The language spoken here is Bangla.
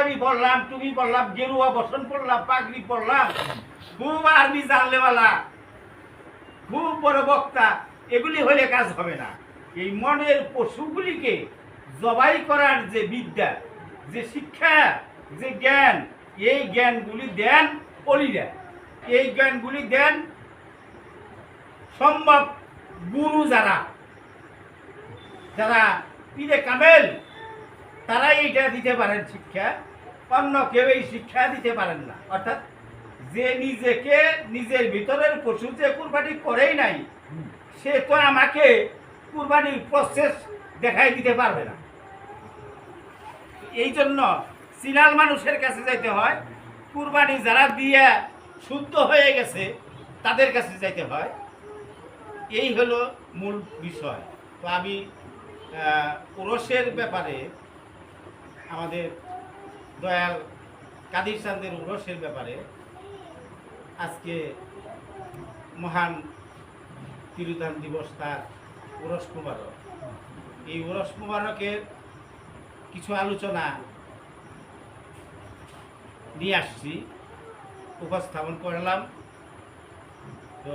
পাঞ্জাবি পরলাম, টুপি পরলাম, গেরুয়া বসন পরলাম, পাগড়ি পরলাম, খুব আরবি জানলেওয়ালা, খুব বড় বক্তা, এগুলি হলে কাজ হবে না। এই মনের পশুগুলিকে জবাই করার যে বিদ্যা, যে শিক্ষা, যে জ্ঞান, এই জ্ঞানগুলি দেন অলিরা, এই জ্ঞানগুলি দেন সম্ভব গুরু যারা যারা পীরে কামেল, তারাই এইটা দিতে পারেন শিক্ষা, অন্য কেউ এই শিক্ষা দিতে পারেন না। অর্থাৎ যে নিজেকে নিজের ভিতরের পশু যে কুরবানি করেই নাই, সে তো আমাকে কুরবানির প্রসেস দেখাই দিতে পারবে না। এই জন্য সিনাল মানুষের কাছে যাইতে হয়, কুরবানি যারা দিয়ে শুদ্ধ হয়ে গেছে তাদের কাছে যাইতে হয়। এই হলো মূল বিষয়। তো আমি উরসের ব্যাপারে, আমাদের দয়াল কাদির চাঁদের উরসের ব্যাপারে আজকে মহান তিরোধান দিবস, তার উরস মুবারক, এই উরস মুবারকের কিছু আলোচনা নিয়ে আসছি, উপস্থাপন করলাম। তো